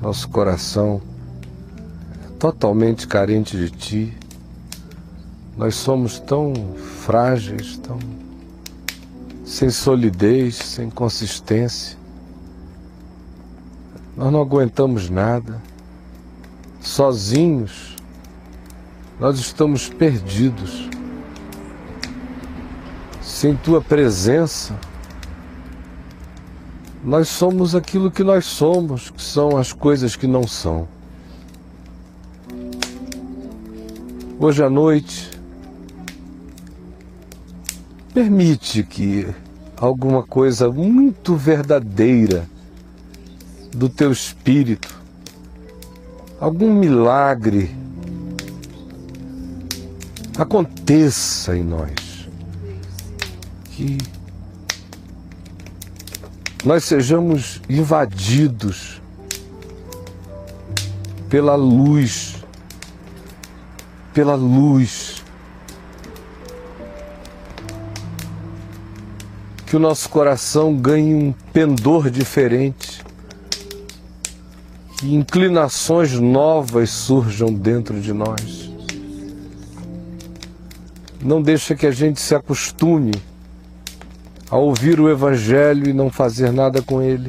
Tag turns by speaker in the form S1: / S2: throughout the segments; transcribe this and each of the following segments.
S1: nosso coração é totalmente carente de Ti. Nós somos tão frágeis, tão sem solidez, sem consistência. Nós não aguentamos nada. Sozinhos, nós estamos perdidos. Sem Tua presença, nós somos aquilo que nós somos, que são as coisas que não são. Hoje à noite, permite que alguma coisa muito verdadeira do Teu Espírito, algum milagre aconteça em nós. Que nós sejamos invadidos pela luz, que o nosso coração ganhe um pendor diferente, que inclinações novas surjam dentro de nós. Não deixa que a gente se acostume a ouvir o Evangelho e não fazer nada com ele.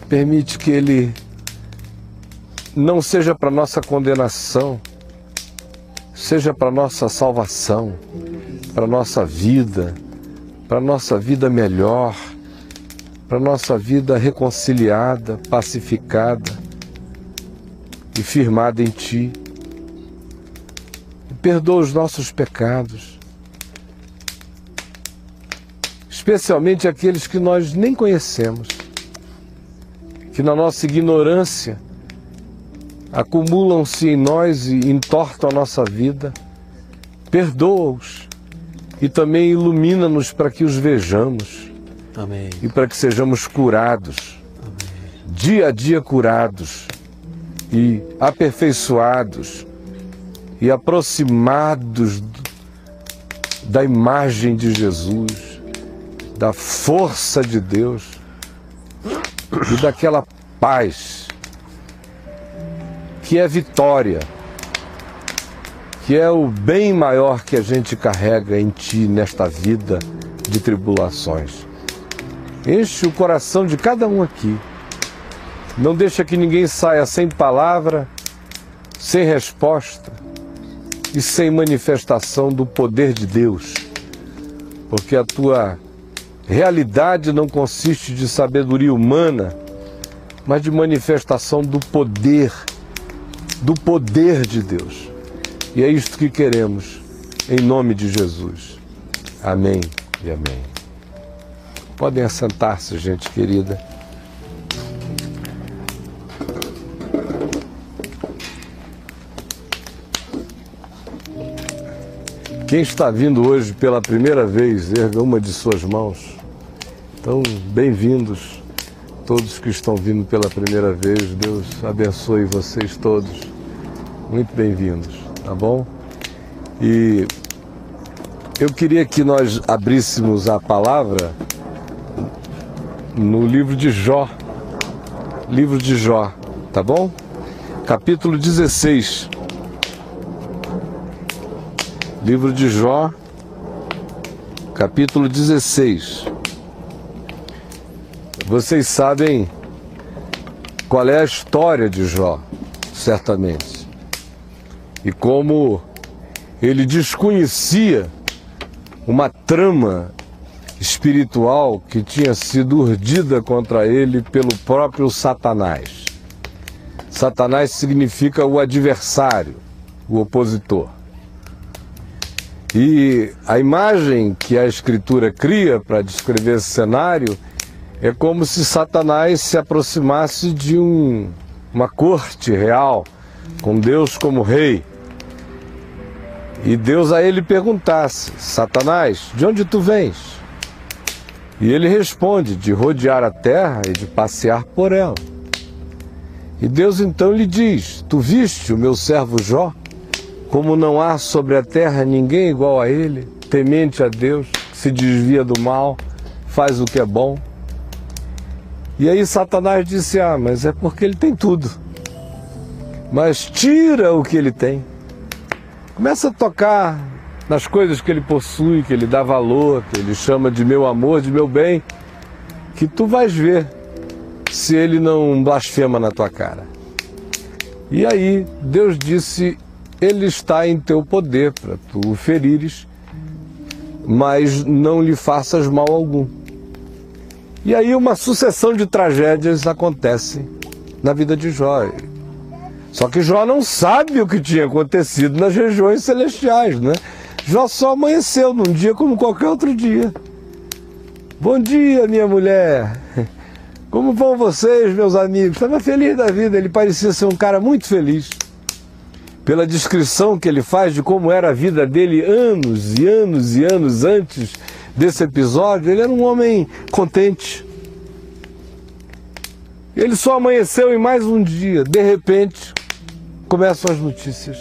S1: Permite que ele não seja para nossa condenação, seja para nossa salvação, para nossa vida melhor, para nossa vida reconciliada, pacificada e firmada em Ti. E perdoa os nossos pecados, especialmente aqueles que nós nem conhecemos, que na nossa ignorância acumulam-se em nós e entortam a nossa vida. Perdoa-os e também ilumina-nos para que os vejamos.
S2: Amém.
S1: E para que sejamos curados. Amém. Dia a dia curados e aperfeiçoados e aproximados da imagem de Jesus, da força de Deus e daquela paz que é vitória, que é o bem maior que a gente carrega em Ti nesta vida de tribulações. Enche o coração de cada um aqui. Não deixa que ninguém saia sem palavra, sem resposta e sem manifestação do poder de Deus. Porque a Tua realidade não consiste de sabedoria humana, mas de manifestação do poder de Deus. E é isto que queremos, em nome de Jesus. Amém e amém. Podem assentar-se, gente querida. Quem está vindo hoje pela primeira vez, erga uma de suas mãos. Então, bem-vindos, todos que estão vindo pela primeira vez. Deus abençoe vocês todos. Muito bem-vindos, tá bom? E eu queria que nós abríssemos a palavra no livro de Jó. Livro de Jó, tá bom? Capítulo 16. Livro de Jó, capítulo 16. Vocês sabem qual é a história de Jó, certamente. E como ele desconhecia uma trama espiritual que tinha sido urdida contra ele pelo próprio Satanás. Satanás significa o adversário, o opositor. E a imagem que a Escritura cria para descrever esse cenário é como se Satanás se aproximasse de uma corte real, com Deus como rei. E Deus a ele perguntasse: Satanás, de onde tu vens? E ele responde: de rodear a terra e de passear por ela. E Deus então lhe diz: tu viste o meu servo Jó? Como não há sobre a terra ninguém igual a ele, temente a Deus, se desvia do mal, faz o que é bom. E aí Satanás disse, mas é porque ele tem tudo. Mas tira o que ele tem. Começa a tocar nas coisas que ele possui, que ele dá valor, que ele chama de meu amor, de meu bem, que tu vais ver se ele não blasfema na tua cara. E aí Deus disse, ele está em teu poder para tu o ferires, mas não lhe faças mal algum. E aí uma sucessão de tragédias acontece na vida de Jó. Só que Jó não sabe o que tinha acontecido nas regiões celestiais, né? Jó só amanheceu num dia como qualquer outro dia. Bom dia, minha mulher. Como vão vocês, meus amigos? Estava feliz da vida, ele parecia ser um cara muito feliz. Pela descrição que ele faz de como era a vida dele anos e anos e anos antes desse episódio, ele era um homem contente. Ele só amanheceu em mais um dia. De repente, começam as notícias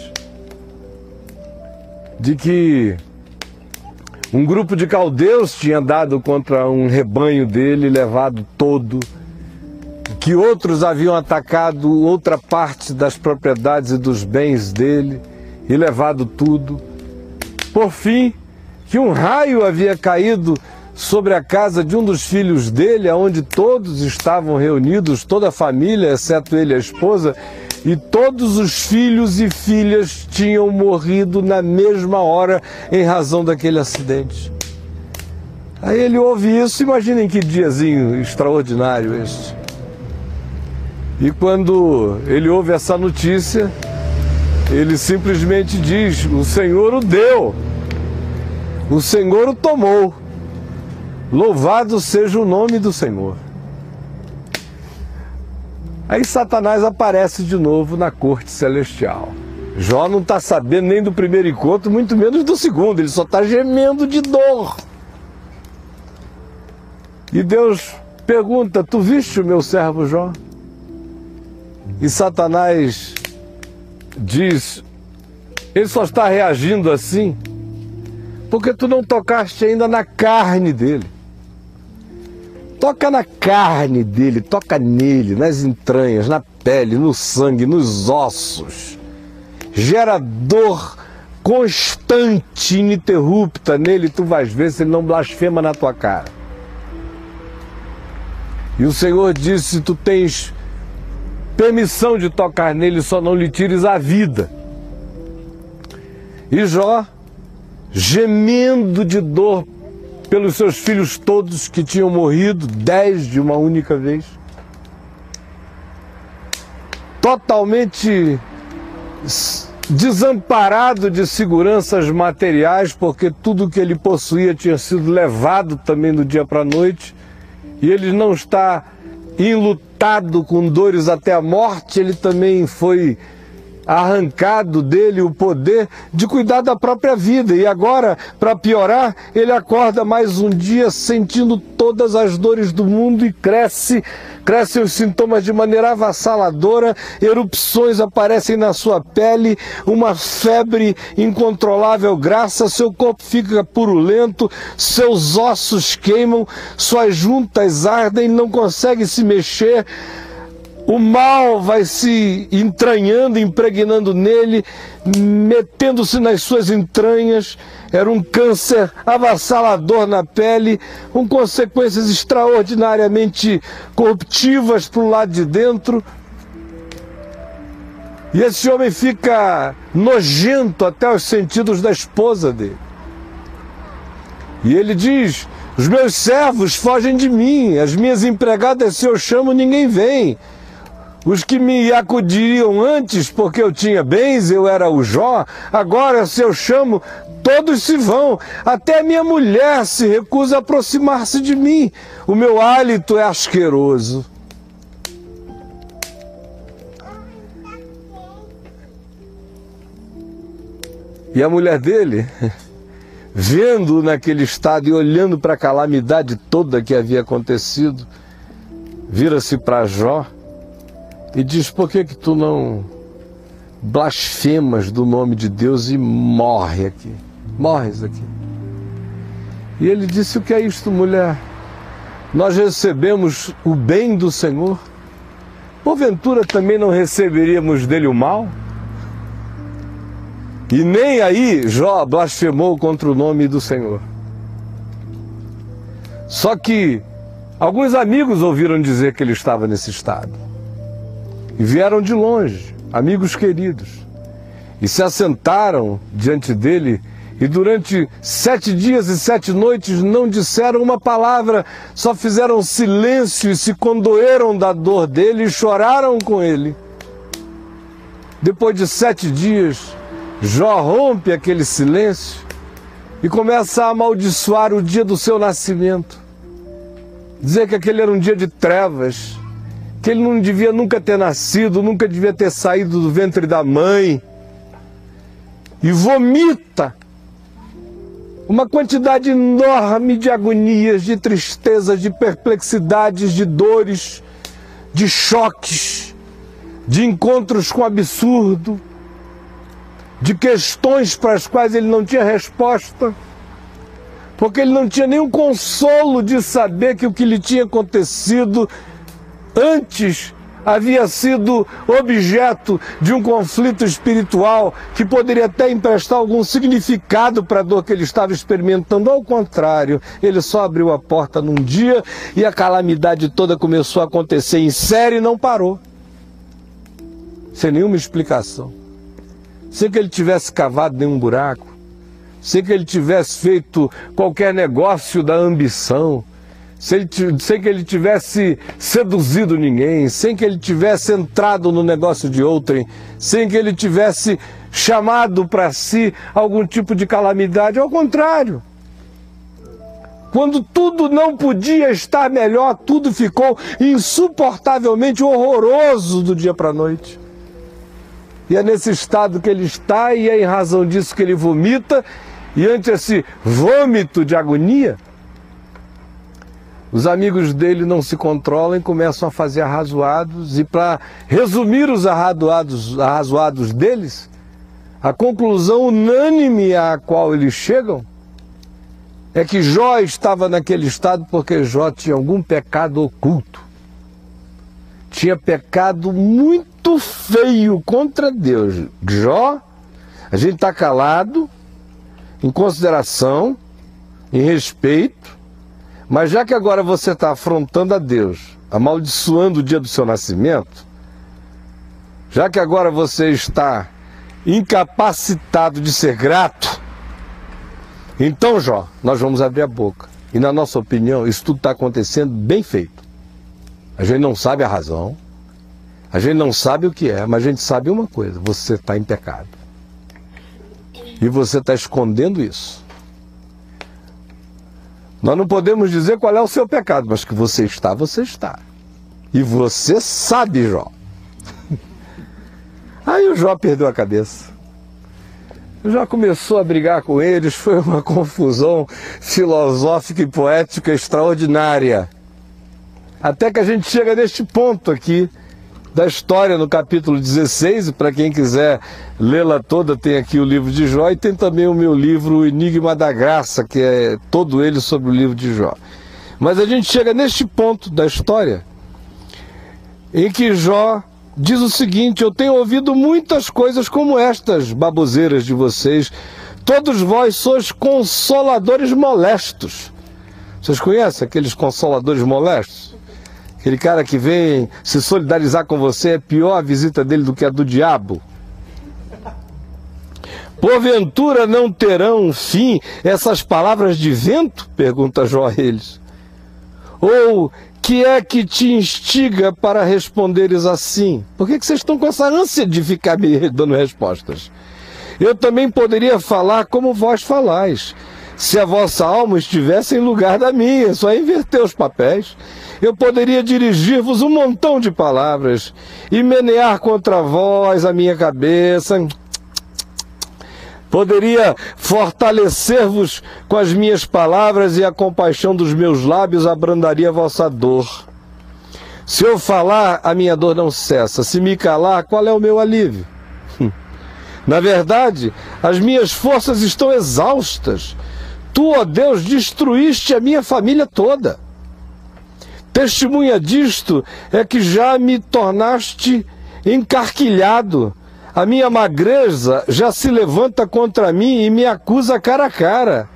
S1: de que um grupo de caldeus tinha dado contra um rebanho dele, levado todo, que outros haviam atacado outra parte das propriedades e dos bens dele e levado tudo. Por fim, que um raio havia caído sobre a casa de um dos filhos dele, onde todos estavam reunidos, toda a família, exceto ele e a esposa, e todos os filhos e filhas tinham morrido na mesma hora em razão daquele acidente. Aí ele ouve isso, imaginem que diazinho extraordinário este. E quando ele ouve essa notícia, ele simplesmente diz, o Senhor o deu, o Senhor o tomou, louvado seja o nome do Senhor. Aí Satanás aparece de novo na corte celestial. Jó não está sabendo nem do primeiro encontro, muito menos do segundo, ele só está gemendo de dor. E Deus pergunta, tu viste o meu servo Jó? E Satanás diz, ele só está reagindo assim porque tu não tocaste ainda na carne dele. Toca na carne dele, toca nele, nas entranhas, na pele, no sangue, nos ossos. Gera dor constante, ininterrupta nele, tu vais ver se ele não blasfema na tua cara. E o Senhor disse, tu tens permissão de tocar nele, só não lhe tires a vida. E Jó, gemendo de dor pelos seus filhos todos que tinham morrido, 10 de uma única vez, totalmente desamparado de seguranças materiais, porque tudo que ele possuía tinha sido levado também do dia para a noite, e ele não está enlutado com dores até a morte, ele também foi arrancado dele o poder de cuidar da própria vida. E agora, para piorar, ele acorda mais um dia sentindo todas as dores do mundo e crescem os sintomas de maneira avassaladora, erupções aparecem na sua pele, uma febre incontrolável graça, seu corpo fica purulento, seus ossos queimam, suas juntas ardem, não consegue se mexer. O mal vai se entranhando, impregnando nele, metendo-se nas suas entranhas. Era um câncer avassalador na pele, com consequências extraordinariamente corruptivas para o lado de dentro. E esse homem fica nojento até os sentidos da esposa dele. E ele diz, os meus servos fogem de mim, as minhas empregadas, se eu chamo, ninguém vem. Os que me acudiam antes, porque eu tinha bens, eu era o Jó, agora se eu chamo, todos se vão. Até a minha mulher se recusa a aproximar-se de mim. O meu hálito é asqueroso. E a mulher dele, vendo-o naquele estado e olhando para a calamidade toda que havia acontecido, vira-se para Jó e diz, por que tu não blasfemas do nome de Deus e morres aqui? E ele disse, o que é isto, mulher? nós recebemos o bem do Senhor, porventura também não receberíamos dele o mal? E nem aí Jó blasfemou contra o nome do Senhor. Só que alguns amigos ouviram dizer que ele estava nesse estado. E vieram de longe, amigos queridos, e se assentaram diante dele, e durante 7 dias e 7 noites não disseram uma palavra, só fizeram silêncio e se condoeram da dor dele e choraram com ele. Depois de 7 dias, Jó rompe aquele silêncio e começa a amaldiçoar o dia do seu nascimento. Dizer que aquele era um dia de trevas, que ele não devia nunca ter nascido, nunca devia ter saído do ventre da mãe. E vomita uma quantidade enorme de agonias, de tristezas, de perplexidades, de dores, de choques, de encontros com o absurdo, de questões para as quais ele não tinha resposta, porque ele não tinha nenhum consolo de saber que o que lhe tinha acontecido antes havia sido objeto de um conflito espiritual que poderia até emprestar algum significado para a dor que ele estava experimentando. Ao contrário, ele só abriu a porta num dia e a calamidade toda começou a acontecer em série e não parou, sem nenhuma explicação. Sem que ele tivesse cavado nenhum buraco, sem que ele tivesse feito qualquer negócio da ambição, sem que ele tivesse seduzido ninguém, sem que ele tivesse entrado no negócio de outrem, sem que ele tivesse chamado para si algum tipo de calamidade. Ao contrário, quando tudo não podia estar melhor, tudo ficou insuportavelmente horroroso do dia para a noite. E é nesse estado que ele está, e é em razão disso que ele vomita, e ante esse vômito de agonia, os amigos dele não se controlam e começam a fazer arrazoados, e para resumir os arrazoados deles, a conclusão unânime à qual eles chegam é que Jó estava naquele estado porque Jó tinha algum pecado oculto. Tinha pecado muito feio contra Deus. Jó, a gente está calado, em consideração, em respeito, mas já que agora você está afrontando a Deus, amaldiçoando o dia do seu nascimento, já que agora você está incapacitado de ser grato, então, Jó, nós vamos abrir a boca. E na nossa opinião, isso tudo está acontecendo bem feito. A gente não sabe a razão, a gente não sabe o que é, mas a gente sabe uma coisa: você está em pecado. E você está escondendo isso. Nós não podemos dizer qual é o seu pecado, mas que você está, você está. E você sabe, Jó. Aí o Jó perdeu a cabeça. O Jó começou a brigar com eles, foi uma confusão filosófica e poética extraordinária. Até que a gente chega neste ponto aqui da história, no capítulo 16, e para quem quiser lê-la toda, tem aqui o livro de Jó, e tem também o meu livro, O Enigma da Graça, que é todo ele sobre o livro de Jó. Mas a gente chega neste ponto da história, em que Jó diz o seguinte: eu tenho ouvido muitas coisas como estas baboseiras de vocês, todos vós sois consoladores molestos. Vocês conhecem aqueles consoladores molestos? Aquele cara que vem se solidarizar com você, é pior a visita dele do que a do diabo. Porventura não terão fim essas palavras de vento? Pergunta Jó a eles. Ou que é que te instiga para responderes assim? Por que vocês estão com essa ânsia de ficar me dando respostas? Eu também poderia falar como vós falais, se a vossa alma estivesse em lugar da minha, só inverter os papéis. Eu poderia dirigir-vos um montão de palavras e menear contra vós a minha cabeça. Poderia fortalecer-vos com as minhas palavras e a compaixão dos meus lábios abrandaria a vossa dor. Se eu falar, a minha dor não cessa. Se me calar, qual é o meu alívio? Na verdade, as minhas forças estão exaustas. Tu, ó Deus, destruíste a minha família toda. Testemunha disto é que já me tornaste encarquilhado. A minha magreza já se levanta contra mim e me acusa cara a cara.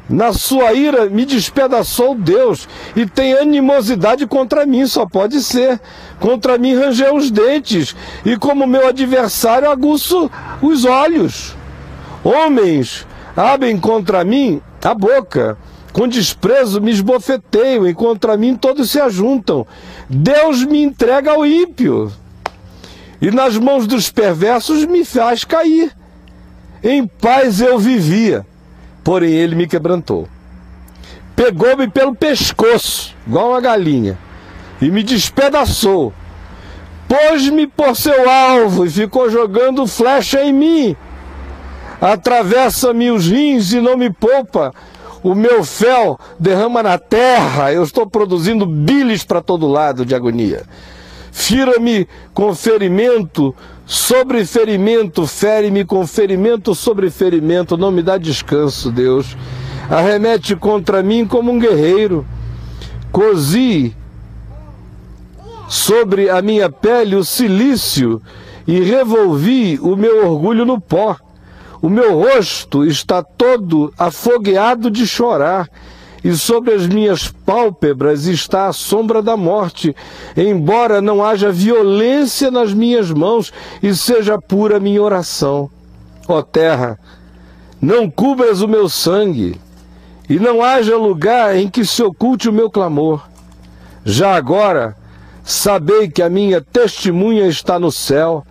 S1: Na sua ira me despedaçou Deus e tem animosidade contra mim, só pode ser. Contra mim rangeu os dentes e como meu adversário aguço os olhos. Homens abrem contra mim a boca, com desprezo me esbofeteiam e contra mim todos se ajuntam. Deus me entrega ao ímpio e nas mãos dos perversos me faz cair. Em paz eu vivia, porém ele me quebrantou. Pegou-me pelo pescoço, igual uma galinha, e me despedaçou. Pôs-me por seu alvo e ficou jogando flecha em mim. Atravessa-me os rins e não me poupa. O meu fel derrama na terra. Eu estou produzindo bilis para todo lado de agonia. Fira-me com ferimento sobre ferimento, fere-me com ferimento sobre ferimento. Não me dá descanso, Deus. Arremete contra mim como um guerreiro. Cozi sobre a minha pele o cilício e revolvi o meu orgulho no pó. O meu rosto está todo afogueado de chorar, e sobre as minhas pálpebras está a sombra da morte, embora não haja violência nas minhas mãos e seja pura a minha oração. Ó terra, não cubras o meu sangue, e não haja lugar em que se oculte o meu clamor. Já agora, sabei que a minha testemunha está no céu,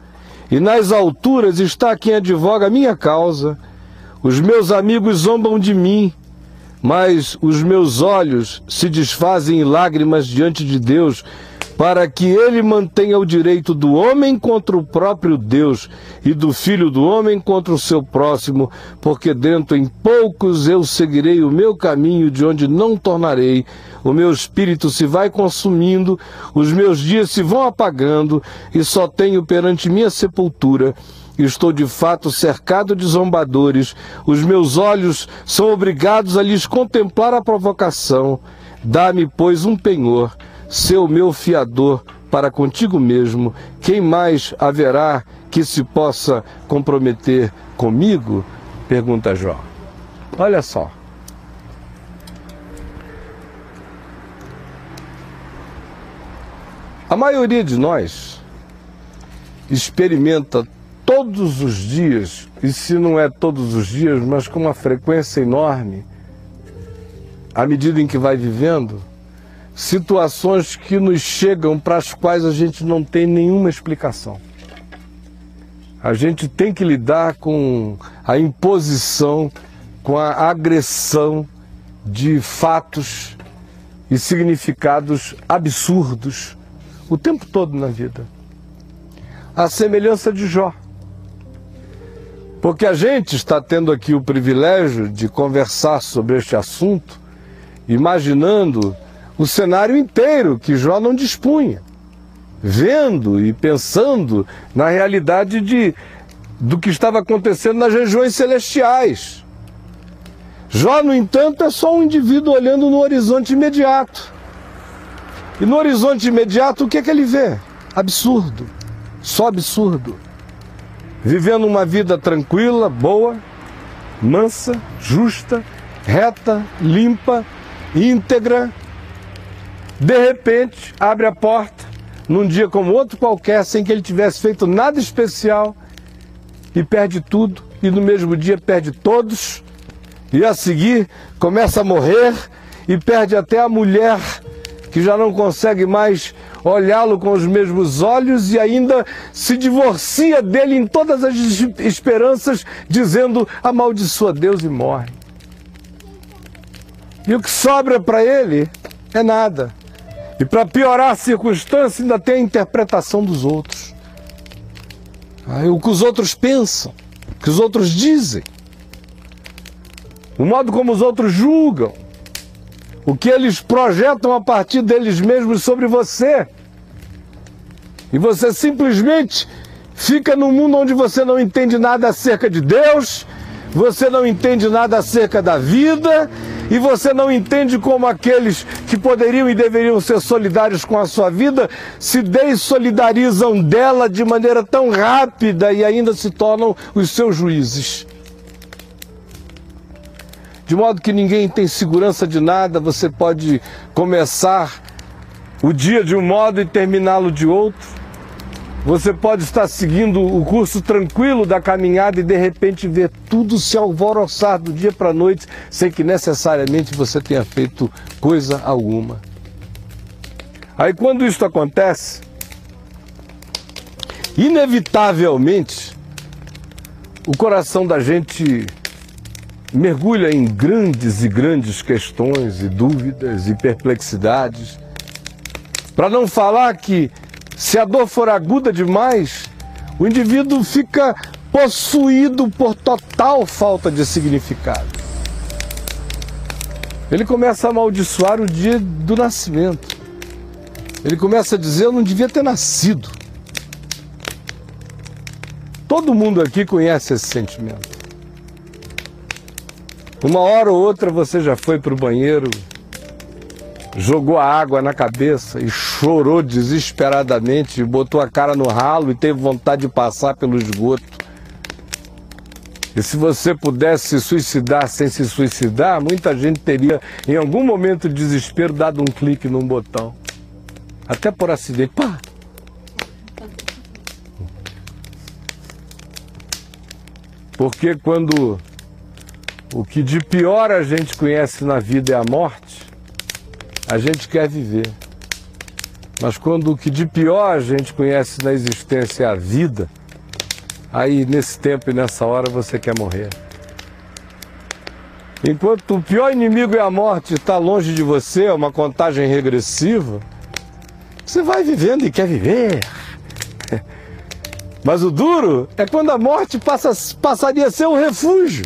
S1: e nas alturas está quem advoga a minha causa. Os meus amigos zombam de mim, mas os meus olhos se desfazem em lágrimas diante de Deus, para que ele mantenha o direito do homem contra o próprio Deus e do filho do homem contra o seu próximo, porque dentro em poucos eu seguirei o meu caminho de onde não tornarei. O meu espírito se vai consumindo, os meus dias se vão apagando e só tenho perante minha sepultura. Estou de fato cercado de zombadores, os meus olhos são obrigados a lhes contemplar a provocação. Dá-me, pois, um penhor, sê o meu fiador para contigo mesmo. Quem mais haverá que se possa comprometer comigo? Pergunta Jó. Olha só. A maioria de nós experimenta todos os dias, e se não é todos os dias, mas com uma frequência enorme, à medida em que vai vivendo, situações que nos chegam para as quais a gente não tem nenhuma explicação. A gente tem que lidar com a imposição, com a agressão de fatos e significados absurdos o tempo todo na vida. A semelhança de Jó. Porque a gente está tendo aqui o privilégio de conversar sobre este assunto, imaginando o cenário inteiro que Jó não dispunha, vendo e pensando na realidade do que estava acontecendo nas regiões celestiais. Jó, no entanto, é só um indivíduo olhando no horizonte imediato. E no horizonte imediato, o que é que ele vê? Absurdo, só absurdo. Vivendo uma vida tranquila, boa, mansa, justa, reta, limpa, íntegra. De repente, abre a porta, num dia como outro qualquer, sem que ele tivesse feito nada especial, e perde tudo, e no mesmo dia perde todos, e a seguir começa a morrer, e perde até a mulher, que já não consegue mais olhá-lo com os mesmos olhos e ainda se divorcia dele em todas as esperanças, dizendo amaldiçoa Deus e morre. E o que sobra para ele é nada. E para piorar a circunstância, ainda tem a interpretação dos outros. O que os outros pensam, o que os outros dizem, o modo como os outros julgam, o que eles projetam a partir deles mesmos sobre você. E você simplesmente fica num mundo onde você não entende nada acerca de Deus, você não entende nada acerca da vida, e você não entende como aqueles que poderiam e deveriam ser solidários com a sua vida se dessolidarizam dela de maneira tão rápida e ainda se tornam os seus juízes. De modo que ninguém tem segurança de nada, você pode começar o dia de um modo e terminá-lo de outro. Você pode estar seguindo o curso tranquilo da caminhada e de repente ver tudo se alvoroçar do dia para a noite, sem que necessariamente você tenha feito coisa alguma. Aí quando isso acontece, inevitavelmente, o coração da gente mergulha em grandes e grandes questões e dúvidas e perplexidades. Para não falar que, se a dor for aguda demais, o indivíduo fica possuído por total falta de significado. Ele começa a amaldiçoar o dia do nascimento. Ele começa a dizer: eu não devia ter nascido. Todo mundo aqui conhece esse sentimento. Uma hora ou outra você já foi para o banheiro, jogou a água na cabeça e chorou desesperadamente, botou a cara no ralo e teve vontade de passar pelo esgoto. E se você pudesse se suicidar sem se suicidar, muita gente teria, em algum momento de desespero, dado um clique num botão. Até por acidente. Pá! Porque quando o que de pior a gente conhece na vida é a morte, a gente quer viver. Mas quando o que de pior a gente conhece na existência é a vida, aí nesse tempo e nessa hora você quer morrer. Enquanto o pior inimigo é a morte, está longe de você, é uma contagem regressiva, você vai vivendo e quer viver. Mas o duro é quando a morte passaria a ser um refúgio.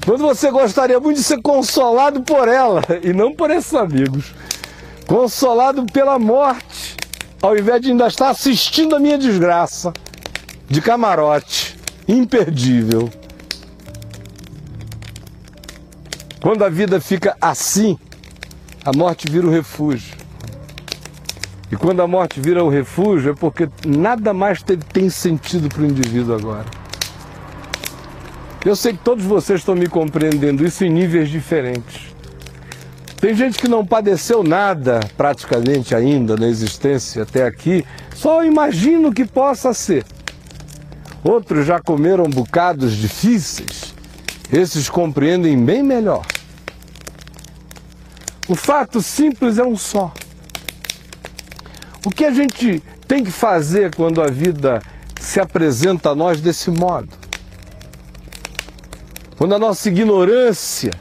S1: Quando você gostaria muito de ser consolado por ela e não por esses amigos. Consolado pela morte, ao invés de ainda estar assistindo a minha desgraça, de camarote, imperdível. Quando a vida fica assim, a morte vira um refúgio. E quando a morte vira um refúgio é porque nada mais tem sentido para o indivíduo agora. Eu sei que todos vocês estão me compreendendo isso em níveis diferentes. Tem gente que não padeceu nada praticamente ainda na existência até aqui, só imagino que possa ser. Outros já comeram bocados difíceis, esses compreendem bem melhor. O fato simples é um só. O que a gente tem que fazer quando a vida se apresenta a nós desse modo? Quando a nossa ignorância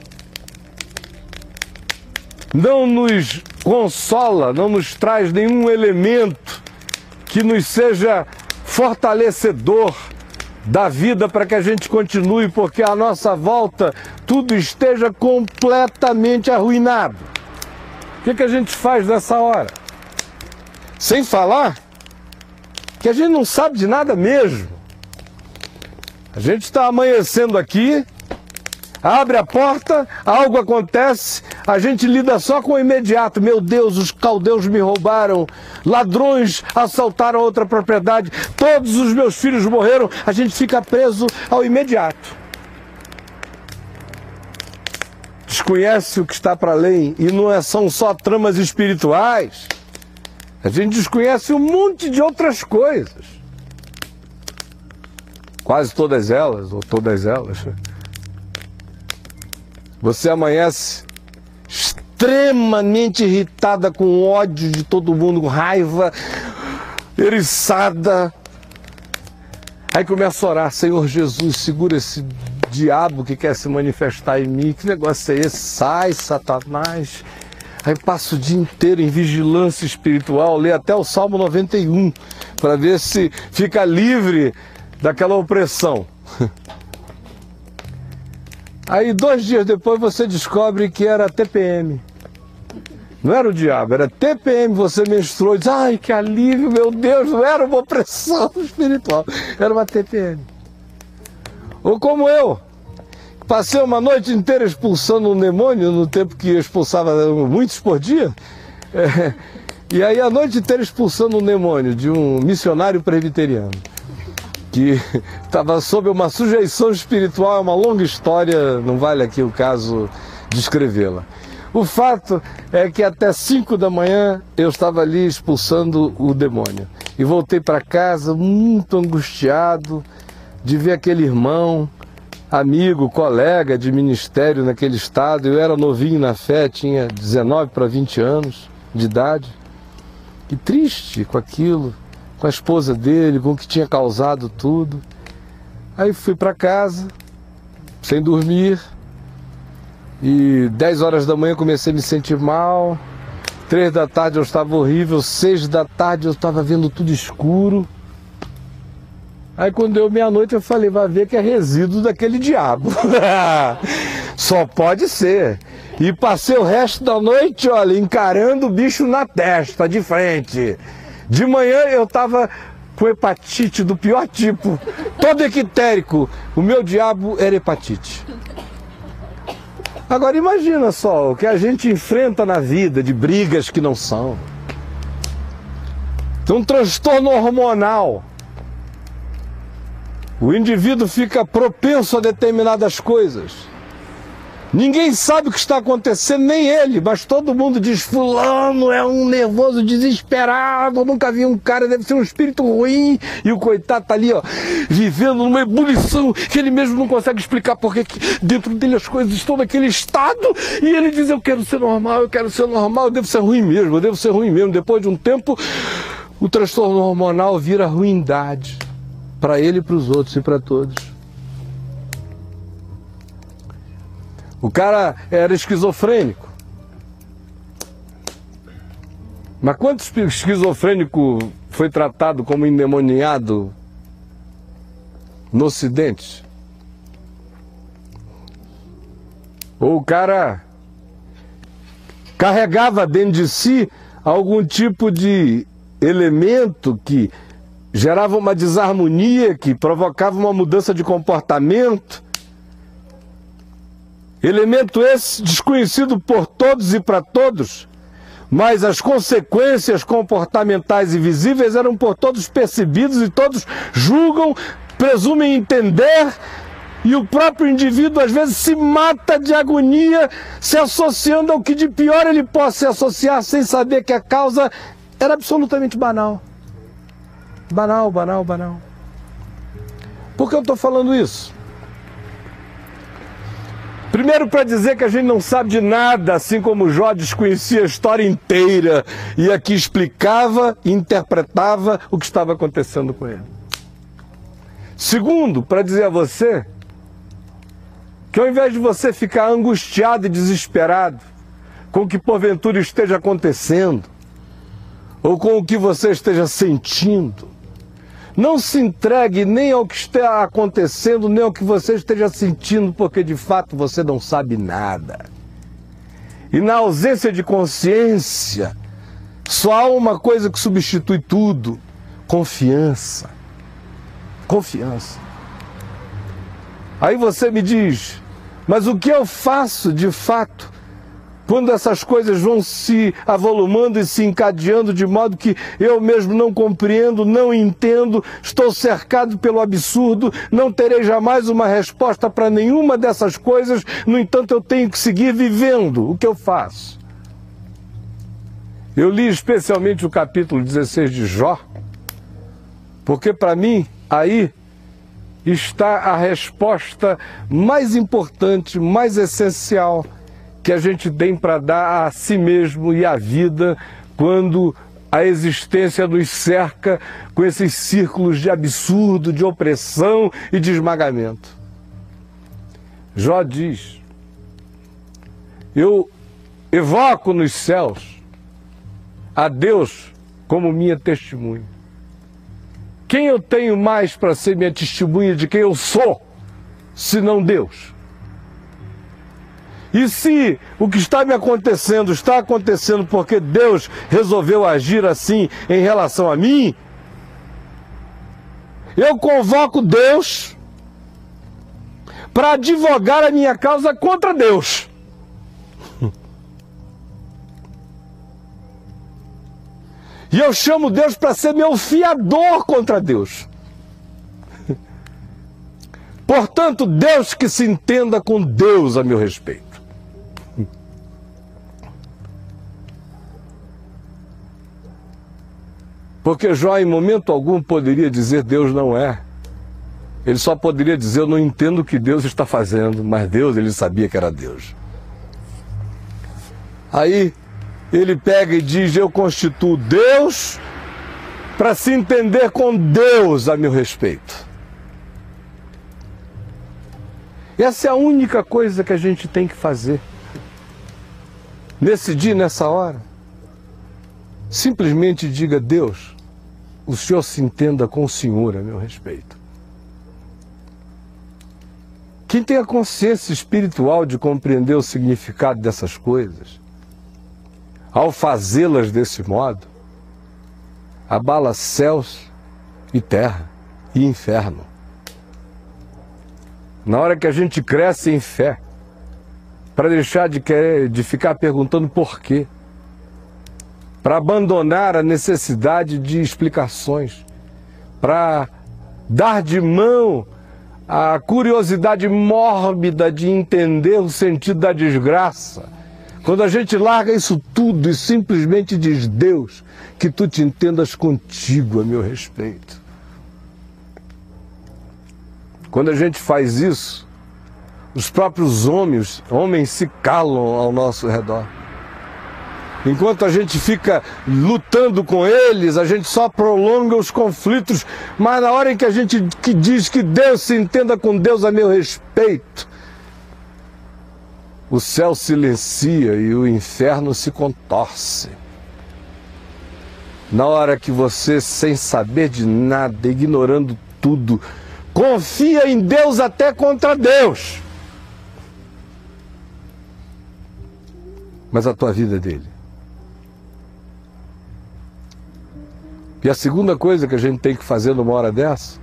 S1: não nos consola, não nos traz nenhum elemento que nos seja fortalecedor da vida para que a gente continue, porque à nossa volta tudo esteja completamente arruinado. O que a gente faz nessa hora? Sem falar que a gente não sabe de nada mesmo. A gente está amanhecendo aqui, abre a porta, algo acontece, a gente lida só com o imediato. Meu Deus, os caldeus me roubaram, ladrões assaltaram outra propriedade, todos os meus filhos morreram. A gente fica preso ao imediato. Desconhece o que está para além, e não são só tramas espirituais. A gente desconhece um monte de outras coisas. Quase todas elas, ou todas elas. Você amanhece extremamente irritada, com ódio de todo mundo, com raiva, eriçada. Aí começa a orar: Senhor Jesus, segura esse diabo que quer se manifestar em mim. Que negócio é esse? Sai, Satanás. Aí passa o dia inteiro em vigilância espiritual, lê até o Salmo 91, para ver se fica livre daquela opressão. Aí 2 dias depois você descobre que era TPM. Não era o diabo, era TPM, você menstruou e diz: ai, que alívio, meu Deus, não era uma opressão espiritual, era uma TPM. Ou como eu, passei uma noite inteira expulsando um demônio, no tempo que eu expulsava muitos por dia. E aí a noite inteira expulsando um demônio de um missionário presbiteriano, que estava sob uma sujeição espiritual, é uma longa história, não vale aqui o caso descrevê-la. O fato é que até 5 da manhã eu estava ali expulsando o demônio. E voltei para casa muito angustiado de ver aquele irmão, amigo, colega de ministério naquele estado. Eu era novinho na fé, tinha 19 para 20 anos de idade. E triste com aquilo, com a esposa dele, com o que tinha causado tudo. Aí fui para casa, sem dormir. E 10 horas da manhã comecei a me sentir mal. 3 da tarde eu estava horrível. 6 da tarde eu estava vendo tudo escuro. Aí quando deu meia-noite eu falei, vai ver que é resíduo daquele diabo. Só pode ser. E passei o resto da noite, olha, encarando o bicho na testa, de frente. De manhã eu estava com hepatite do pior tipo, todo equitérico. O meu diabo era hepatite. Agora imagina só o que a gente enfrenta na vida de brigas que não são. Tem um transtorno hormonal. O indivíduo fica propenso a determinadas coisas. Ninguém sabe o que está acontecendo, nem ele, mas todo mundo diz, fulano é um nervoso desesperado, eu nunca vi um cara, deve ser um espírito ruim, e o coitado está ali, ó, vivendo numa ebulição que ele mesmo não consegue explicar porque dentro dele as coisas estão naquele estado, e ele diz, eu quero ser normal, eu devo ser ruim mesmo, depois de um tempo, o transtorno hormonal vira ruindade, para ele e para os outros e para todos. O cara era esquizofrênico. Mas quantos esquizofrênico foi tratado como endemoniado no Ocidente? Ou o cara carregava dentro de si algum tipo de elemento que gerava uma desarmonia, que provocava uma mudança de comportamento. Elemento esse desconhecido por todos e para todos, mas as consequências comportamentais e visíveis eram por todos percebidos e todos julgam, presumem entender, e o próprio indivíduo às vezes se mata de agonia, se associando ao que de pior ele possa se associar, sem saber que a causa era absolutamente banal. Banal. Por que eu estou falando isso? Primeiro, para dizer que a gente não sabe de nada, assim como Jó desconhecia a história inteira e aqui explicava e interpretava o que estava acontecendo com ele. Segundo, para dizer a você que ao invés de você ficar angustiado e desesperado com o que porventura esteja acontecendo, ou com o que você esteja sentindo, não se entregue nem ao que está acontecendo, nem ao que você esteja sentindo, porque de fato você não sabe nada. E na ausência de consciência, só há uma coisa que substitui tudo: confiança. Confiança. Aí você me diz, mas o que eu faço de fato quando essas coisas vão se avolumando e se encadeando de modo que eu mesmo não compreendo, não entendo, estou cercado pelo absurdo, não terei jamais uma resposta para nenhuma dessas coisas, no entanto eu tenho que seguir vivendo. O que eu faço? Eu li especialmente o capítulo 16 de Jó, porque para mim aí está a resposta mais importante, mais essencial que a gente tem para dar a si mesmo e à vida quando a existência nos cerca com esses círculos de absurdo, de opressão e de esmagamento. Jó diz, eu evoco nos céus a Deus como minha testemunha. Quem eu tenho mais para ser minha testemunha de quem eu sou, senão Deus? E se o que está me acontecendo está acontecendo porque Deus resolveu agir assim em relação a mim, eu convoco Deus para advogar a minha causa contra Deus. E eu chamo Deus para ser meu fiador contra Deus. Portanto, Deus que se entenda com Deus a meu respeito. Porque Jó, em momento algum, poderia dizer Deus não é. Ele só poderia dizer, eu não entendo o que Deus está fazendo, mas Deus, ele sabia que era Deus. Aí, ele pega e diz, eu constituo Deus para se entender com Deus a meu respeito. Essa é a única coisa que a gente tem que fazer. Nesse dia, nessa hora, simplesmente diga, Deus, o Senhor se entenda com o Senhor a meu respeito. Quem tem a consciência espiritual de compreender o significado dessas coisas, ao fazê-las desse modo, abala céus e terra e inferno. Na hora que a gente cresce em fé, para deixar de ficar perguntando por quê, para abandonar a necessidade de explicações, para dar de mão a curiosidade mórbida de entender o sentido da desgraça. Quando a gente larga isso tudo e simplesmente diz, Deus, que tu te entendas contigo a meu respeito. Quando a gente faz isso, os próprios homens se calam ao nosso redor. Enquanto a gente fica lutando com eles, a gente só prolonga os conflitos, mas na hora em que a gente diz que Deus se entenda com Deus a meu respeito, o céu silencia e o inferno se contorce. Na hora que você, sem saber de nada, ignorando tudo, confia em Deus até contra Deus. Mas a tua vida é dele. E a segunda coisa que a gente tem que fazer numa hora dessa,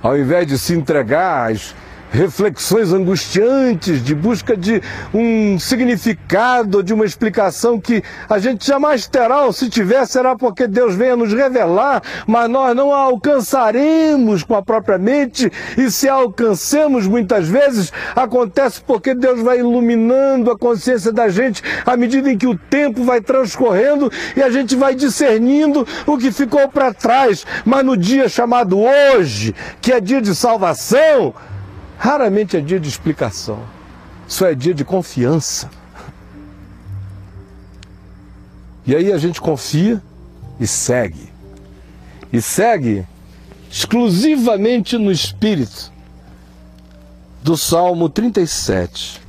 S1: ao invés de se entregar às reflexões angustiantes de busca de um significado, de uma explicação que a gente jamais terá, ou se tiver, será porque Deus venha nos revelar, mas nós não a alcançaremos com a própria mente, e se a alcancemos muitas vezes, acontece porque Deus vai iluminando a consciência da gente à medida em que o tempo vai transcorrendo e a gente vai discernindo o que ficou para trás. Mas no dia chamado hoje, que é dia de salvação, raramente é dia de explicação, só é dia de confiança. E aí a gente confia e segue. E segue exclusivamente no espírito do Salmo 37,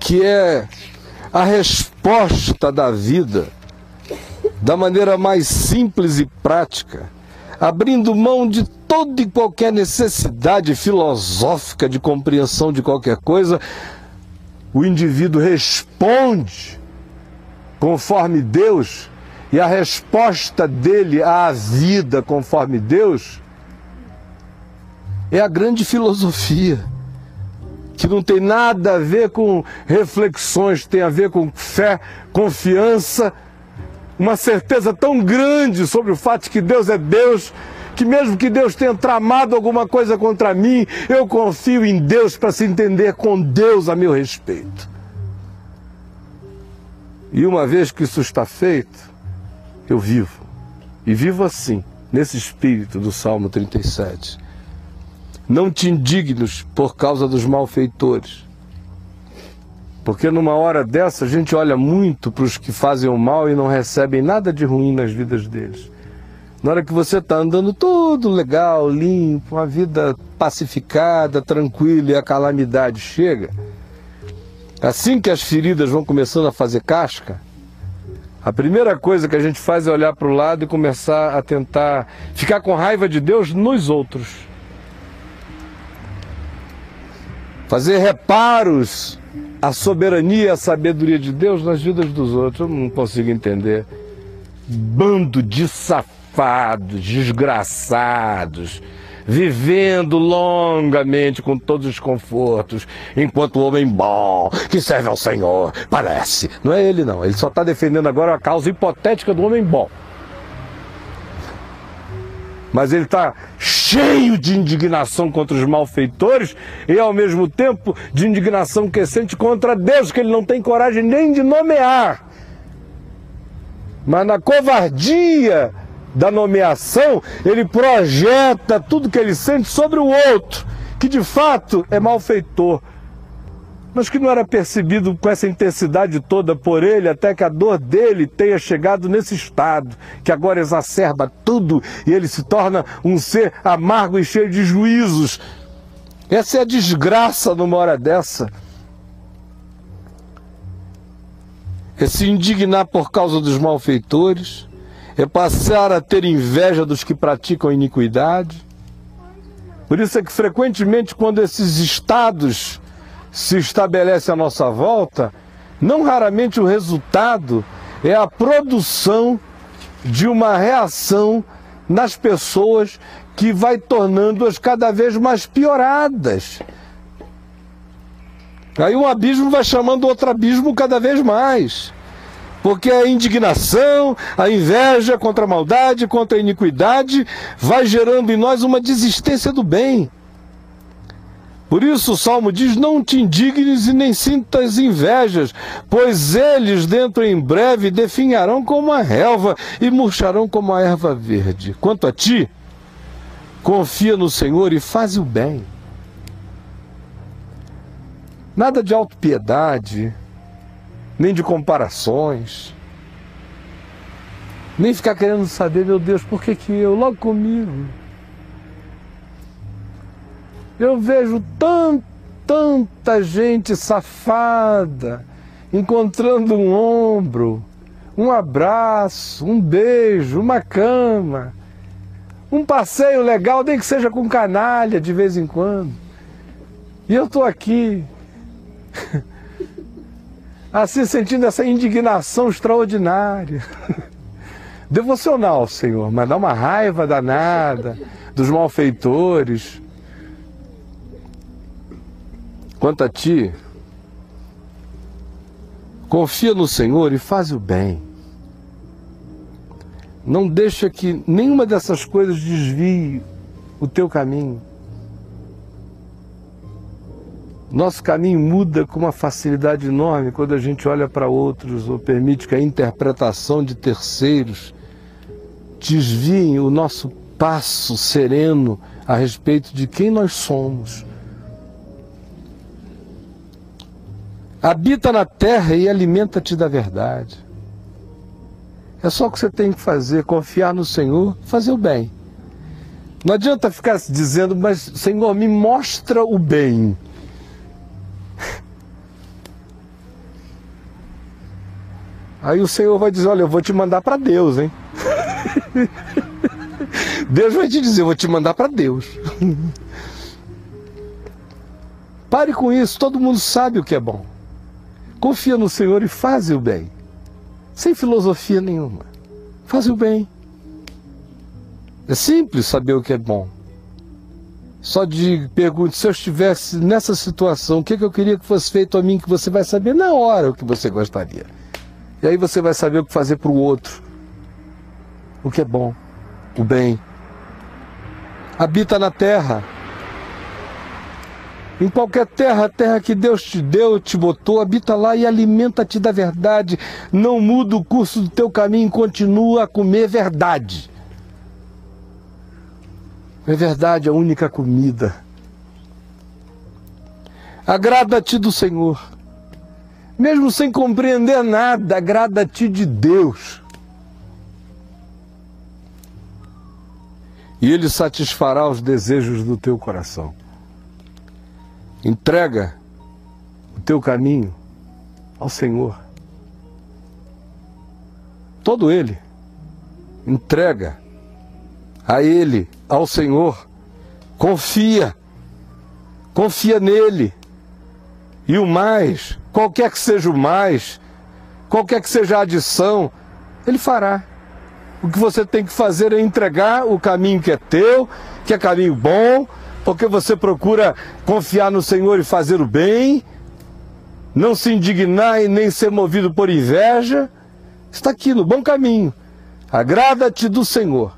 S1: que é a resposta da vida da maneira mais simples e prática, abrindo mão de toda e qualquer necessidade filosófica de compreensão de qualquer coisa. O indivíduo responde conforme Deus, e a resposta dele à vida conforme Deus é a grande filosofia, que não tem nada a ver com reflexões, tem a ver com fé, confiança, uma certeza tão grande sobre o fato de que Deus é Deus, que mesmo que Deus tenha tramado alguma coisa contra mim, eu confio em Deus para se entender com Deus a meu respeito. E uma vez que isso está feito, eu vivo. E vivo assim, nesse espírito do Salmo 37. Não te indignes por causa dos malfeitores. Porque numa hora dessa a gente olha muito para os que fazem o mal e não recebem nada de ruim nas vidas deles. Na hora que você está andando tudo legal, limpo, uma vida pacificada, tranquila, e a calamidade chega, assim que as feridas vão começando a fazer casca, a primeira coisa que a gente faz é olhar para o lado e começar a tentar ficar com raiva de Deus nos outros. Fazer reparos à soberania e à sabedoria de Deus nas vidas dos outros. Eu não consigo entender. Bando de safados, desgraçados, vivendo longamente com todos os confortos, enquanto o homem bom, que serve ao Senhor, parece. Não é ele não, ele só está defendendo agora a causa hipotética do homem bom. Mas ele está cheio de indignação contra os malfeitores e, ao mesmo tempo, de indignação crescente contra Deus, que ele não tem coragem nem de nomear. Mas na covardia da nomeação, ele projeta tudo que ele sente sobre o outro, que de fato é malfeitor, mas que não era percebido com essa intensidade toda por ele, até que a dor dele tenha chegado nesse estado, que agora exacerba tudo e ele se torna um ser amargo e cheio de juízos. Essa é a desgraça numa hora dessa. É se indignar por causa dos malfeitores, é passar a ter inveja dos que praticam iniquidade. Por isso é que frequentemente quando esses estados se estabelece à nossa volta, não raramente o resultado é a produção de uma reação nas pessoas que vai tornando-as cada vez mais pioradas. Aí um abismo vai chamando outro abismo cada vez mais. Porque a indignação, a inveja contra a maldade, contra a iniquidade, vai gerando em nós uma desistência do bem. Por isso o Salmo diz, não te indignes e nem sintas invejas, pois eles dentro em breve definharão como a relva e murcharão como a erva verde. Quanto a ti, confia no Senhor e faz o bem. Nada de autopiedade, nem de comparações, nem ficar querendo saber, meu Deus, por que eu, logo comigo? Eu vejo tanta gente safada, encontrando um ombro, um abraço, um beijo, uma cama, um passeio legal, nem que seja com canalha de vez em quando. E eu estou aqui, assim sentindo essa indignação extraordinária. Devocional, Senhor, mas dá uma raiva danada dos malfeitores. Quanto a ti, confia no Senhor e faz o bem. Não deixa que nenhuma dessas coisas desvie o teu caminho. Nosso caminho muda com uma facilidade enorme quando a gente olha para outros ou permite que a interpretação de terceiros desvie o nosso passo sereno a respeito de quem nós somos. Habita na terra e alimenta-te da verdade. É só o que você tem que fazer, confiar no Senhor, fazer o bem. Não adianta ficar dizendo, mas Senhor, me mostra o bem. Aí o Senhor vai dizer, olha, eu vou te mandar para Deus, hein? Deus vai te dizer, eu vou te mandar para Deus. Pare com isso, todo mundo sabe o que é bom. Confia no Senhor e faz o bem. Sem filosofia nenhuma. Faz o bem. É simples saber o que é bom. Só pergunte, se eu estivesse nessa situação, o que eu queria que fosse feito a mim, que você vai saber na hora o que você gostaria. E aí você vai saber o que fazer para o outro. O que é bom. O bem. Habita na terra. Em qualquer terra, a terra que Deus te deu, te botou, habita lá e alimenta-te da verdade. Não muda o curso do teu caminho, continua a comer verdade. É verdade, a única comida. Agrada-te do Senhor. Mesmo sem compreender nada, agrada-te de Deus. E Ele satisfará os desejos do teu coração. Entrega o teu caminho ao Senhor. Todo ele. Entrega a Ele, ao Senhor. Confia. Confia nele. E o mais, qualquer que seja o mais, qualquer que seja a adição, Ele fará. o que você tem que fazer é entregar o caminho que é teu, que é caminho bom, porque você procura confiar no Senhor e fazer o bem, não se indignar e nem ser movido por inveja. Está aqui no bom caminho. Agrada-te do Senhor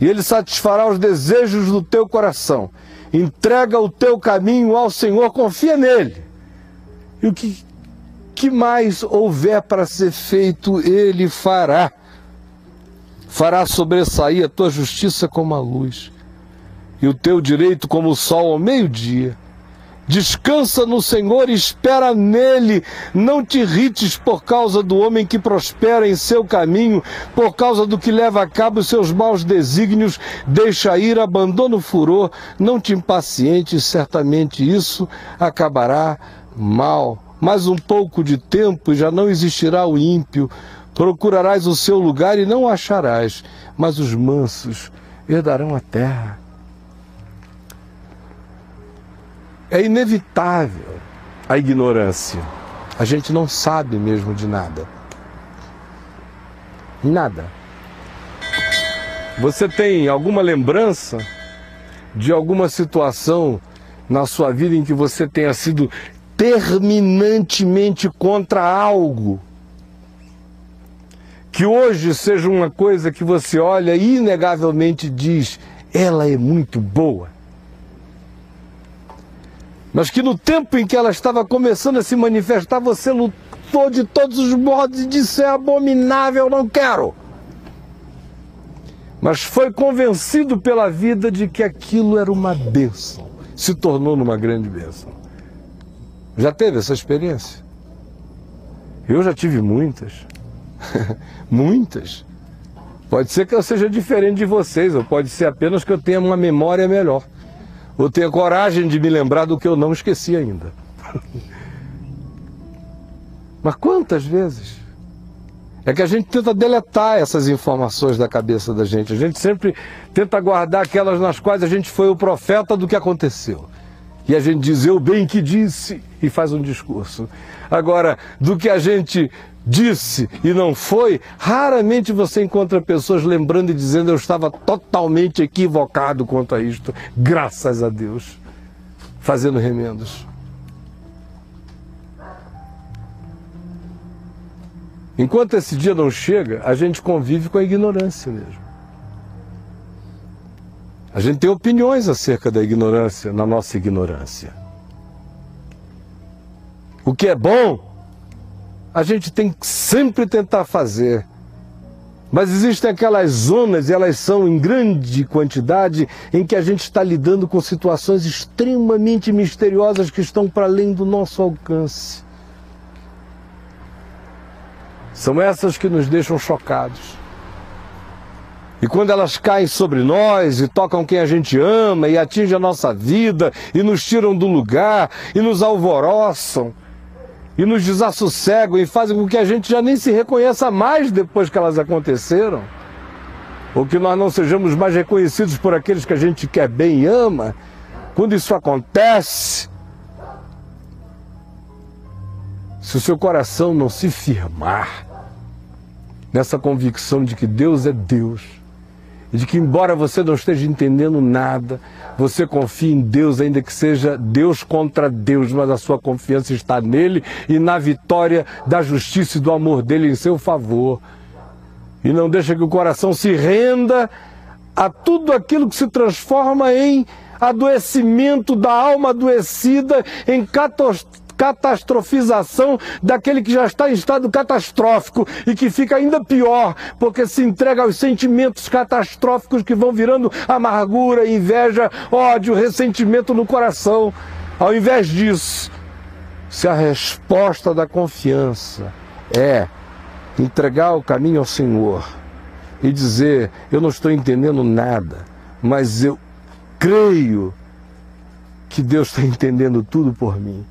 S1: e Ele satisfará os desejos do teu coração. Entrega o teu caminho ao Senhor, confia nele. E o que mais houver para ser feito, Ele fará. Fará sobressair a tua justiça como a luz e o teu direito como o sol ao meio-dia. Descansa no Senhor e espera nele. Não te irrites por causa do homem que prospera em seu caminho, por causa do que leva a cabo os seus maus desígnios. Deixa ir, abandona o furor, não te impacientes, certamente isso acabará mal. Mais um pouco de tempo e já não existirá o ímpio. Procurarás o seu lugar e não o acharás, mas os mansos herdarão a terra. É inevitável a ignorância. A gente não sabe mesmo de nada. Nada. Você tem alguma lembrança de alguma situação na sua vida em que você tenha sido terminantemente contra algo? Que hoje seja uma coisa que você olha e inegavelmente diz, ela é muito boa. Mas que no tempo em que ela estava começando a se manifestar, você lutou de todos os modos e disse, é abominável, não quero. Mas foi convencido pela vida de que aquilo era uma bênção, se tornou numa grande bênção. Já teve essa experiência? Eu já tive muitas. Muitas. Pode ser que eu seja diferente de vocês, ou pode ser apenas que eu tenha uma memória melhor. Ou tenha coragem de me lembrar do que eu não esqueci ainda. Mas quantas vezes? É que a gente tenta deletar essas informações da cabeça da gente. A gente sempre tenta guardar aquelas nas quais a gente foi o profeta do que aconteceu. E a gente diz, eu bem que disse, e faz um discurso. Agora, do que a gente disse e não foi, raramente você encontra pessoas lembrando e dizendo, eu estava totalmente equivocado quanto a isto, graças a Deus, fazendo remendos. Enquanto esse dia não chega, a gente convive com a ignorância mesmo. A gente tem opiniões acerca da ignorância, na nossa ignorância. O que é bom, a gente tem que sempre tentar fazer. Mas existem aquelas zonas, e elas são em grande quantidade, em que a gente está lidando com situações extremamente misteriosas que estão para além do nosso alcance. São essas que nos deixam chocados. E quando elas caem sobre nós e tocam quem a gente ama e atingem a nossa vida e nos tiram do lugar e nos alvoroçam e nos desassossegam e fazem com que a gente já nem se reconheça mais depois que elas aconteceram, ou que nós não sejamos mais reconhecidos por aqueles que a gente quer bem e ama, quando isso acontece, se o seu coração não se firmar nessa convicção de que Deus é Deus, e de que embora você não esteja entendendo nada, você confia em Deus, ainda que seja Deus contra Deus, mas a sua confiança está nele e na vitória da justiça e do amor dele em seu favor. E não deixa que o coração se renda a tudo aquilo que se transforma em adoecimento da alma adoecida, em catastrofização daquele que já está em estado catastrófico e que fica ainda pior, porque se entrega aos sentimentos catastróficos que vão virando amargura, inveja, ódio, ressentimento no coração. Ao invés disso, se a resposta da confiança é entregar o caminho ao Senhor e dizer, eu não estou entendendo nada, mas eu creio que Deus está entendendo tudo por mim,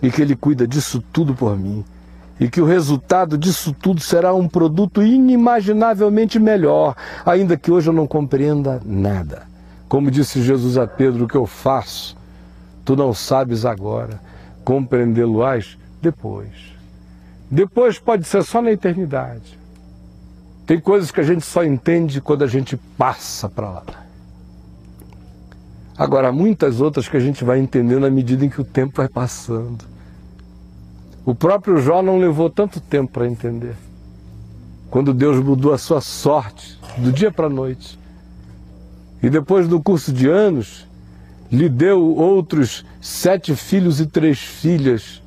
S1: e que Ele cuida disso tudo por mim, e que o resultado disso tudo será um produto inimaginavelmente melhor, ainda que hoje eu não compreenda nada. Como disse Jesus a Pedro, o que eu faço, tu não sabes agora, compreendê-lo-ás depois. Depois pode ser só na eternidade. Tem coisas que a gente só entende quando a gente passa para lá. Agora, há muitas outras que a gente vai entendendo à medida em que o tempo vai passando. O próprio Jó não levou tanto tempo para entender. Quando Deus mudou a sua sorte, do dia para a noite. E depois do curso de anos, lhe deu outros 7 filhos e 3 filhas.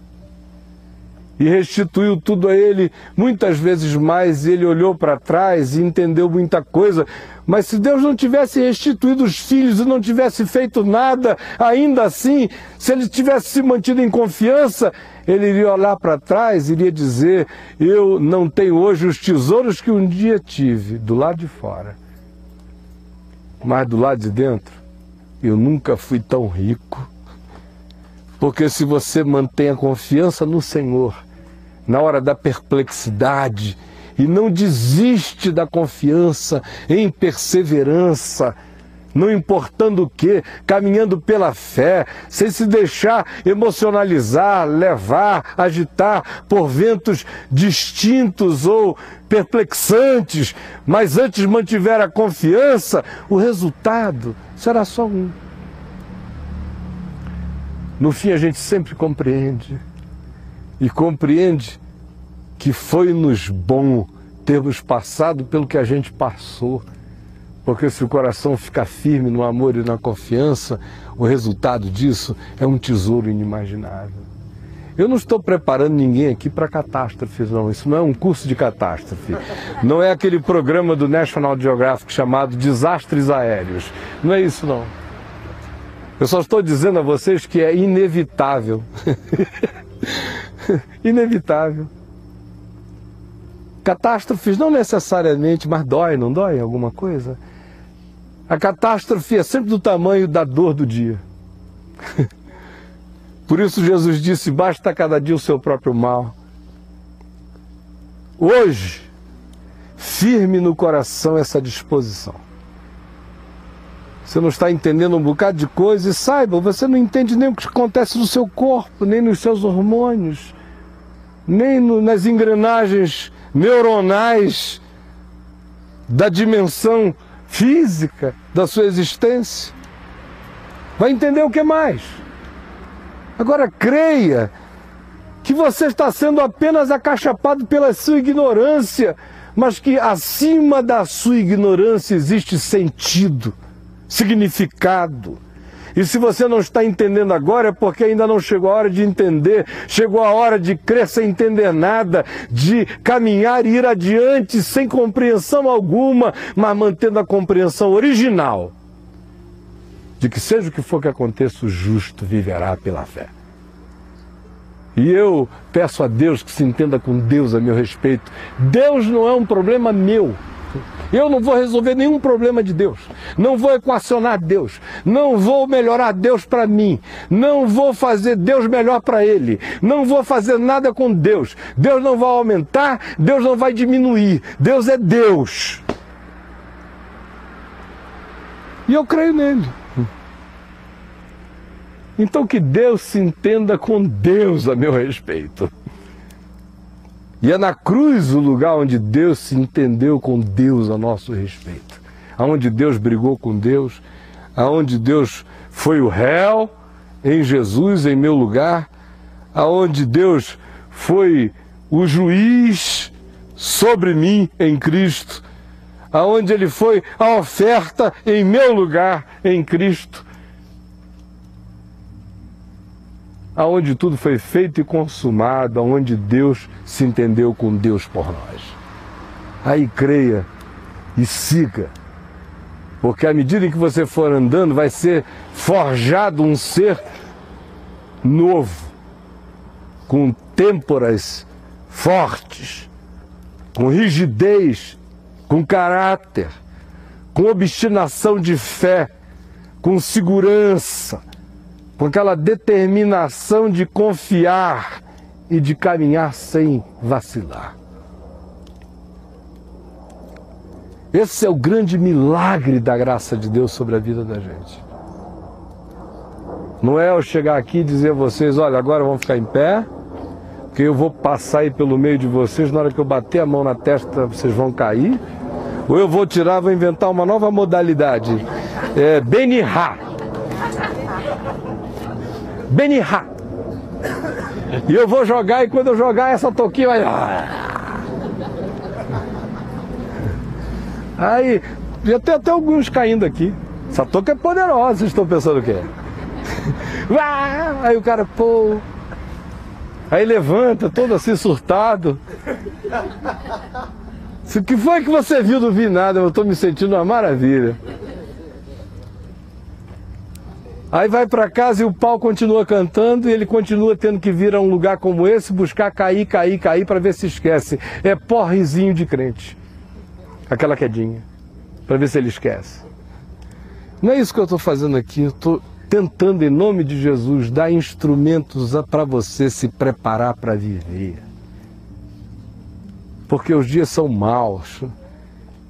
S1: E restituiu tudo a ele, muitas vezes mais, e ele olhou para trás e entendeu muita coisa. Mas se Deus não tivesse restituído os filhos e não tivesse feito nada, ainda assim, se ele tivesse se mantido em confiança, ele iria olhar para trás e iria dizer: eu não tenho hoje os tesouros que um dia tive, do lado de fora. Mas do lado de dentro, eu nunca fui tão rico. Porque se você mantém a confiança no Senhor, na hora da perplexidade, e não desiste da confiança em perseverança, não importando o que, caminhando pela fé, sem se deixar emocionalizar, levar, agitar por ventos distintos ou perplexantes, mas antes mantiver a confiança, o resultado será só um. No fim a gente sempre compreende, e compreende que foi-nos bom termos passado pelo que a gente passou, porque se o coração ficar firme no amor e na confiança, o resultado disso é um tesouro inimaginável. Eu não estou preparando ninguém aqui para catástrofes, não. Isso não é um curso de catástrofe. Não é aquele programa do National Geographic chamado Desastres Aéreos. Não é isso, não. Eu só estou dizendo a vocês que é inevitável. Inevitável. Catástrofes não necessariamente, mas dói, não dói alguma coisa? A catástrofe é sempre do tamanho da dor do dia. Por isso Jesus disse: basta cada dia o seu próprio mal. Hoje, firme no coração essa disposição. Você não está entendendo um bocado de coisa, e saiba, você não entende nem o que acontece no seu corpo, nem nos seus hormônios, nem nas engrenagens neuronais da dimensão física da sua existência. Vai entender o que mais. Agora creia que você está sendo apenas acachapado pela sua ignorância, mas que acima da sua ignorância existe sentido, significado. E se você não está entendendo agora, é porque ainda não chegou a hora de entender. Chegou a hora de crer sem entender nada, de caminhar e ir adiante sem compreensão alguma, mas mantendo a compreensão original de que seja o que for que aconteça, o justo viverá pela fé. E eu peço a Deus que se entenda com Deus a meu respeito. Deus não é um problema meu. Eu não vou resolver nenhum problema de Deus, não vou equacionar Deus, não vou melhorar Deus para mim, não vou fazer Deus melhor para Ele, não vou fazer nada com Deus. Deus não vai aumentar, Deus não vai diminuir, Deus é Deus. E eu creio nele. Então que Deus se entenda com Deus a meu respeito. E é na cruz o lugar onde Deus se entendeu com Deus a nosso respeito. Aonde Deus brigou com Deus, aonde Deus foi o réu em Jesus, em meu lugar, aonde Deus foi o juiz sobre mim em Cristo, aonde Ele foi a oferta em meu lugar em Cristo, aonde tudo foi feito e consumado, aonde Deus se entendeu com Deus por nós. Aí creia e siga, porque à medida em que você for andando, vai ser forjado um ser novo, com têmporas fortes, com rigidez, com caráter, com obstinação de fé, com segurança, com aquela determinação de confiar e de caminhar sem vacilar. Esse é o grande milagre da graça de Deus sobre a vida da gente. Não é eu chegar aqui e dizer a vocês: olha, agora vamos ficar em pé, porque eu vou passar aí pelo meio de vocês, na hora que eu bater a mão na testa, vocês vão cair. Ou eu vou tirar, vou inventar uma nova modalidade. Benihá. Benihá. E eu vou jogar, e quando eu jogar, essa toquinha vai... Aí, já tem até alguns caindo aqui. Essa toca é poderosa, vocês estão pensando o quê? Aí o cara, pô... Aí levanta, todo assim, surtado. O que foi que você viu? Não vi nada, eu estou me sentindo uma maravilha. Aí vai para casa e o pau continua cantando e ele continua tendo que vir a um lugar como esse, buscar cair para ver se esquece. É porrezinho de crente. Aquela quedinha, para ver se ele esquece. Não é isso que eu estou fazendo aqui, eu estou tentando, em nome de Jesus, dar instrumentos para você se preparar para viver. Porque os dias são maus.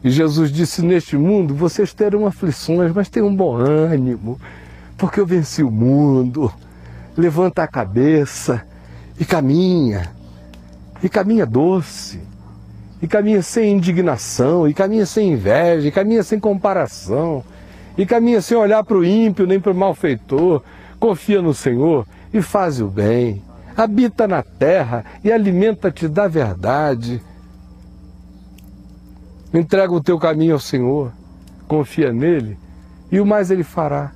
S1: E Jesus disse, neste mundo vocês terão aflições, mas tenham um bom ânimo, porque eu venci o mundo. Levanta a cabeça e caminha doce, e caminha sem indignação, e caminha sem inveja, e caminha sem comparação, e caminha sem olhar para o ímpio nem para o malfeitor. Confia no Senhor e faz o bem. Habita na terra e alimenta-te da verdade. Entrega o teu caminho ao Senhor, confia nele, e o mais ele fará.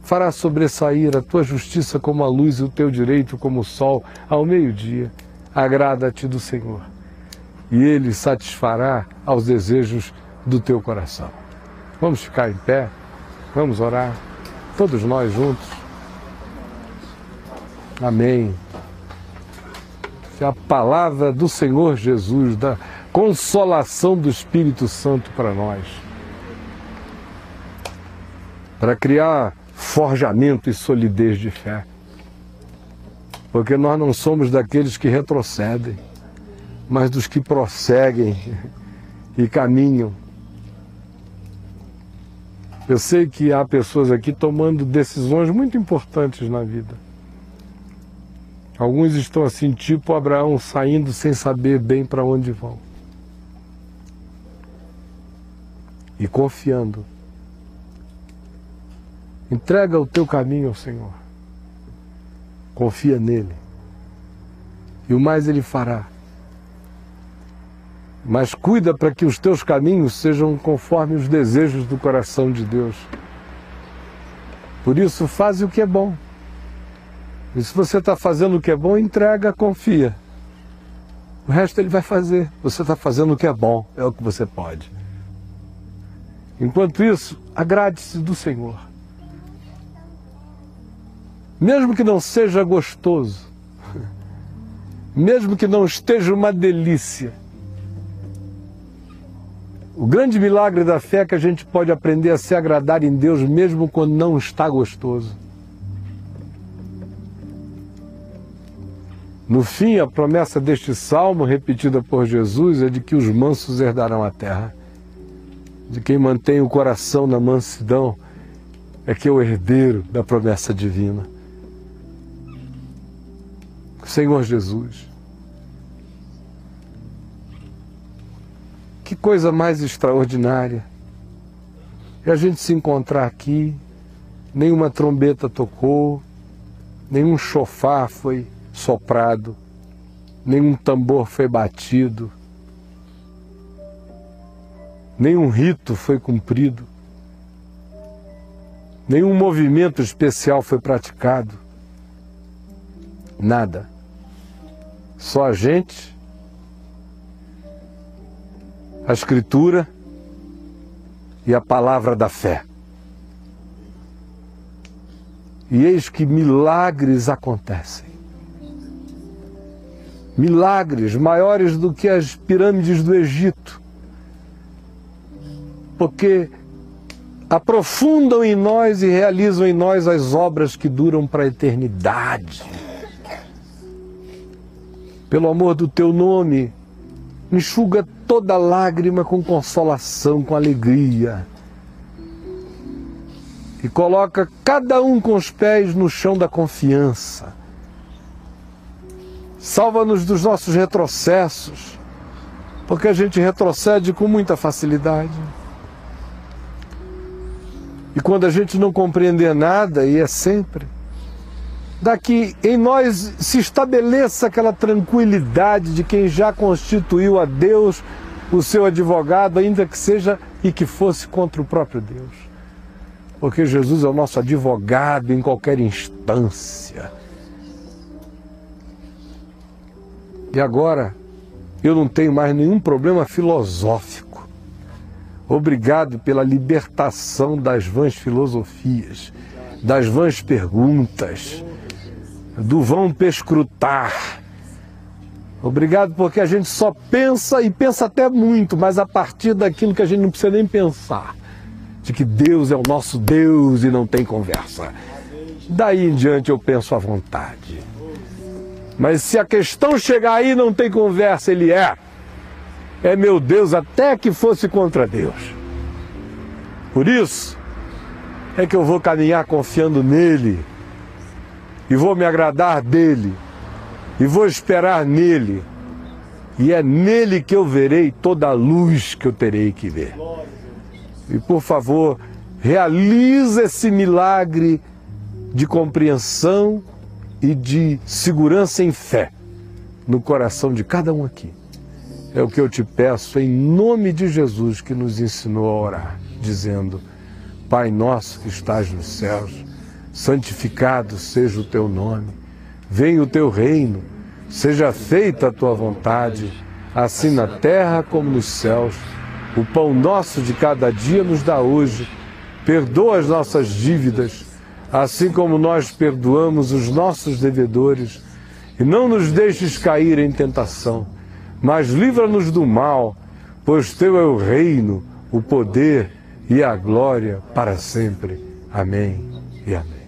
S1: Fará sobressair a tua justiça como a luz e o teu direito como o sol ao meio-dia. Agrada-te do Senhor, e ele satisfará aos desejos do teu coração. Vamos ficar em pé, vamos orar, todos nós juntos. Amém. Que a palavra do Senhor Jesus, da consolação do Espírito Santo para nós, para criar forjamento e solidez de fé, porque nós não somos daqueles que retrocedem, mas dos que prosseguem e caminham. Eu sei que há pessoas aqui tomando decisões muito importantes na vida. Alguns estão assim, tipo Abraão, saindo sem saber bem para onde vão. E confiando. Entrega o teu caminho ao Senhor. Confia nele. E o mais ele fará. Mas cuida para que os teus caminhos sejam conforme os desejos do coração de Deus. Por isso, faz o que é bom. E se você está fazendo o que é bom, entrega, confia. O resto ele vai fazer. Você está fazendo o que é bom, é o que você pode. Enquanto isso, agrade-se do Senhor. Mesmo que não seja gostoso, mesmo que não esteja uma delícia, o grande milagre da fé é que a gente pode aprender a se agradar em Deus mesmo quando não está gostoso. No fim, a promessa deste salmo, repetida por Jesus, é de que os mansos herdarão a terra. De quem mantém o coração na mansidão é que é o herdeiro da promessa divina. Senhor Jesus, que coisa mais extraordinária é a gente se encontrar aqui, nenhuma trombeta tocou, nenhum chofar foi soprado, nenhum tambor foi batido, nenhum rito foi cumprido, nenhum movimento especial foi praticado, nada. Só a gente, a Escritura e a palavra da fé. E eis que milagres acontecem. Milagres maiores do que as pirâmides do Egito. Porque aprofundam em nós e realizam em nós as obras que duram para a eternidade. Pelo amor do teu nome, enxuga toda lágrima com consolação, com alegria. E coloca cada um com os pés no chão da confiança, Salva-nos dos nossos retrocessos, porque a gente retrocede com muita facilidade. E quando a gente não compreender nada, e é sempre, daqui em nós se estabeleça aquela tranquilidade de quem já constituiu a Deus o seu advogado, ainda que seja e que fosse contra o próprio Deus. Porque Jesus é o nosso advogado em qualquer instância. E agora, eu não tenho mais nenhum problema filosófico. Obrigado pela libertação das vãs filosofias, das vãs perguntas, do vão perscrutar. Obrigado porque a gente só pensa, e pensa até muito, mas a partir daquilo que a gente não precisa nem pensar, de que Deus é o nosso Deus e não tem conversa. Daí em diante eu penso à vontade. Mas se a questão chegar aí não tem conversa, ele é meu Deus, até que fosse contra Deus. Por isso é que eu vou caminhar confiando nele, e vou me agradar dele, e vou esperar nele, e é nele que eu verei toda a luz que eu terei que ver. E por favor, realize esse milagre de compreensão e de segurança em fé no coração de cada um aqui. É o que eu te peço em nome de Jesus, que nos ensinou a orar, dizendo: Pai nosso que estás nos céus, santificado seja o teu nome, venha o teu reino, seja feita a tua vontade, assim na terra como nos céus. O pão nosso de cada dia nos dá hoje, perdoa as nossas dívidas, assim como nós perdoamos os nossos devedores, e não nos deixes cair em tentação, mas livra-nos do mal, pois teu é o reino, o poder e a glória para sempre. Amém e amém.